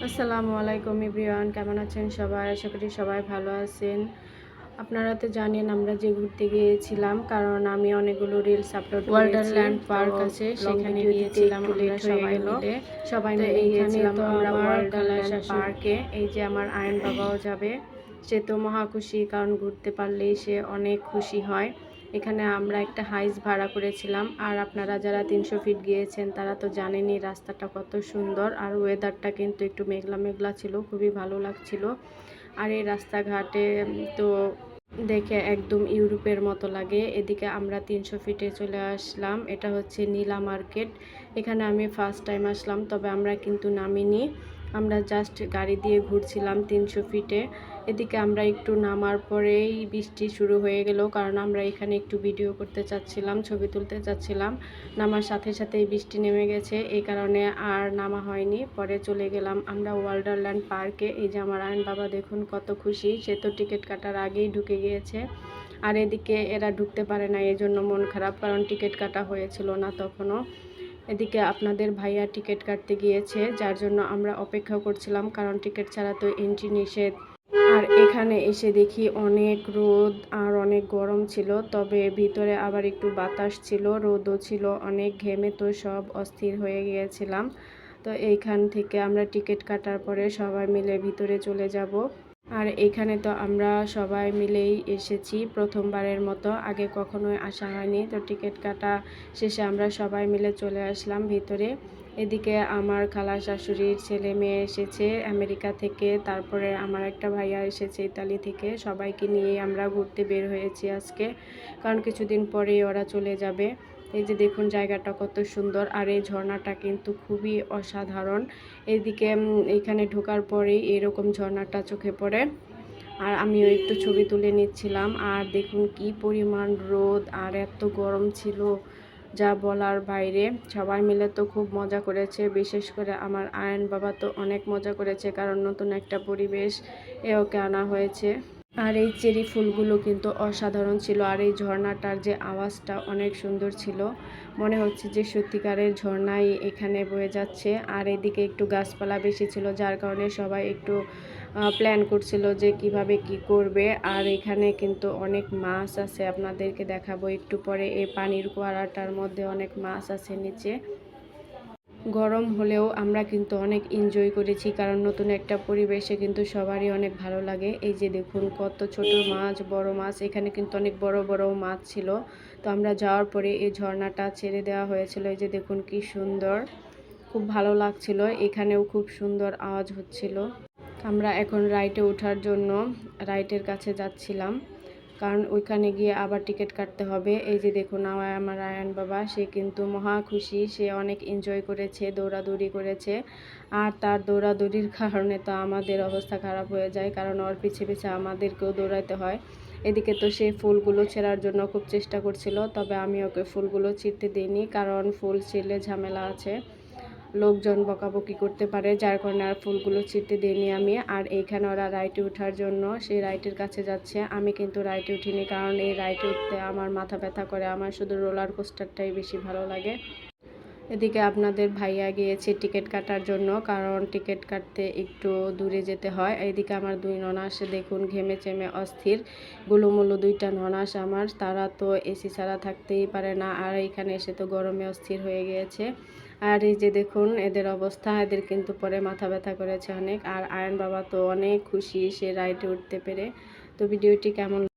আসসালামু আলাইকুম এভরিওয়ান, কেমন আছেন সবাই? আশা করি সবাই ভালো আছেন। আপনারা তো জানেন আমরা যে ঘুরতে গিয়েছিলাম, কারণ আমি অনেকগুলো রিলস আপলোড করেছি। ওয়ান্ডারল্যান্ড পার্ক আছে, সেখানে গিয়েছিলাম আমরা সবাই মিলে। সবাই মিলে গিয়েছিলাম আমরা ওয়ান্ডারল্যান্ড পার্কে। এই যে আমার আয়ন বাবাও যাবে, সে তো মহা খুশি, কারণ ঘুরতে পারলেই সে অনেক খুশি হয়। এখানে আমরা একটা হাইস ভাড়া করেছিলাম, আর আপনারা যারা 300 ফিট গিয়েছেন তারা তো জানেনই রাস্তাটা কত সুন্দর, আর ওয়েদারটা কিন্তু একটু মেঘলা মেঘলা ছিল, খুবই ভালো লাগছিল। আর এই রাস্তাঘাটে তো দেখে একদম ইউরোপের মতো লাগে। এদিকে আমরা 300 ফিটে চলে আসলাম, এটা হচ্ছে নীলা মার্কেট। এখানে আমি ফার্স্ট টাইম আসলাম, তবে আমরা কিন্তু নামিনি, আমরা জাস্ট গাড়ি দিয়ে ঘুরছিলাম 300 ফিটে। এদিকে আমরা একটু নামার পরেই বৃষ্টি শুরু হয়ে গেল, কারণ আমরা এখানে একটু ভিডিও করতে চাচ্ছিলাম, ছবি তুলতে চাচ্ছিলাম। নামার সাথে সাথেই বৃষ্টি নেমে গেছে, এই কারণে আর নামা হয়নি। পরে চলে গেলাম আমরা ওয়ান্ডারল্যান্ড পার্কে। এই যে আমার আয়ন বাবা দেখুন কত খুশি, সে তো টিকিট কাটার আগেই ঢুকে গিয়েছে। আর এদিকে এরা ঢুকতে পারে না, এই জন্য মন খারাপ, কারণ টিকিট কাটা হয়েছিল না তখনও। এদিকে আপনাদের ভাইয়া টিকিট কাটতে গিয়েছে, যার জন্য আমরা অপেক্ষা করছিলাম, কারণ টিকিট ছাড়া তো এন্ট্রি নিষেধ। আর এখানে এসে দেখি অনেক রোদ আর অনেক গরম ছিল, তবে ভিতরে আবার একটু বাতাস ছিল, রোদও ছিল অনেক, ঘেমে তো সব অস্থির হয়ে গিয়েছিলাম। তো এইখান থেকে আমরা টিকিট কাটার পরে সবাই মিলে ভিতরে চলে যাব। আর এখানে তো আমরা সবাই মিলেই এসেছি প্রথমবারের মতো, আগে কখনোই আসা হয়নি। তো টিকিট কাটা শেষে আমরা সবাই মিলে চলে আসলাম ভিতরে। এদিকে আমার খালা শাশুড়ির ছেলে মেয়ে এসেছে আমেরিকা থেকে, তারপরে আমার একটা ভাইয়া এসেছে ইতালি থেকে। সবাইকে নিয়ে আমরা ঘুরতে বের হয়েছি আজকে, কারণ কিছুদিন পরেই ওরা চলে যাবে। এই যে দেখুন জায়গাটা কত সুন্দর, আর এই ঝর্ণাটা কিন্তু খুবই অসাধারণ। এইদিকে এইখানে ঢোকার পরেই এরকম ঝর্ণাটা চোখে পড়ে, আর আমিও একটু ছবি তুলে নিচ্ছিলাম। আর দেখুন কি পরিমাণ রোদ আর এত গরম ছিল, যা বলার বাইরে। সবাই মিলে তো খুব মজা করেছে, বিশেষ করে আমার আয়ন বাবা তো অনেক মজা করেছে, কারণ নতুন একটা পরিবেশ ওকে আনা হয়েছে। আর এই চেরি ফুলগুলো কিন্তু অসাধারণ ছিল, আর এই ঝর্ণাটার যে আওয়াজটা অনেক সুন্দর ছিল, মনে হচ্ছে যে সত্যিকারের ঝর্ণাই এখানে বয়ে যাচ্ছে। আর এদিকে একটু গাছপালা বেশি ছিল, যার কারণে সবাই একটু প্ল্যান করছিল যে কিভাবে কি করবে। আর এখানে কিন্তু অনেক মাছ আছে, আপনাদেরকে দেখাবো একটু পরে। এই পানির কুয়ারাটার মধ্যে অনেক মাছ আছে নিচে। গরম হলেও আমরা কিন্তু অনেক এনজয় করেছি, কারণ নতুন একটা পরিবেশে কিন্তু সবারই অনেক ভালো লাগে। এই যে দেখুন কত ছোট মাছ, বড় মাছ, এখানে কিন্তু অনেক বড় বড় মাছ ছিল। তো আমরা যাওয়ার পরে এই ঝর্ণাটা ছেড়ে দেওয়া হয়েছিল, এই যে দেখুন কি সুন্দর, খুব ভালো লাগছিল। এখানেও খুব সুন্দর আওয়াজ হচ্ছিল। আমরা এখন রাইডে ওঠার জন্য রাইডের কাছে যাচ্ছিলাম, কারণ ওইখানে গিয়ে আবার টিকিট কাটতে হবে। এই যে দেখুন আমার আয়ান বাবা, সে কিন্তু মহা খুশি, সে অনেক এনজয় করেছে, দৌড়াদৌড়ি করেছে। আর তার দৌড়াদৌড়ির কারণে তো আমাদের অবস্থা খারাপ হয়ে যায়, কারণ ওর পিছে পিছে আমাদেরকেও দৌড়াইতে হয়। এদিকে তো সে ফুলগুলো ছেঁড়ার জন্য খুব চেষ্টা করছিল, তবে আমি ওকে ফুলগুলো ছিঁড়তে দিইনি, কারণ ফুল ছিঁড়লে ঝামেলা আছে, লোকজন বকাবকি করতে পারে, যার কারণে আর ফুলগুলো ছিঁড়তে দিইনি আমি। আর এইখানে ওরা রাইডে ওঠার জন্য সেই রাইডের কাছে যাচ্ছে, আমি কিন্তু রাইডে উঠিনি, কারণ এই রাইডে উঠতে আমার মাথা ব্যথা করে, আমার শুধু রোলার কোস্টারটাই বেশি ভালো লাগে। এদিকে আপনাদের ভাইয়া গিয়েছে টিকিট কাটার জন্য, কারণ টিকিট কাটতে একটু দূরে যেতে হয়। এইদিকে আমার দুই ননাস দেখুন ঘেমে চেমে অস্থির, গুলুমুলু দুইটা ননাস আমার, তারা তো এসি ছাড়া থাকতেই পারে না, আর এখানে এসে তো গরমে অস্থির হয়ে গিয়েছে। আর এই যে দেখুন এদের অবস্থা, এদের কিন্তু পরে মাথা ব্যথা করেছে অনেক। আর আয়ন বাবা তো অনেক খুশি সে রাইডে উঠতে পেরে। তো ভিডিওটি কেমন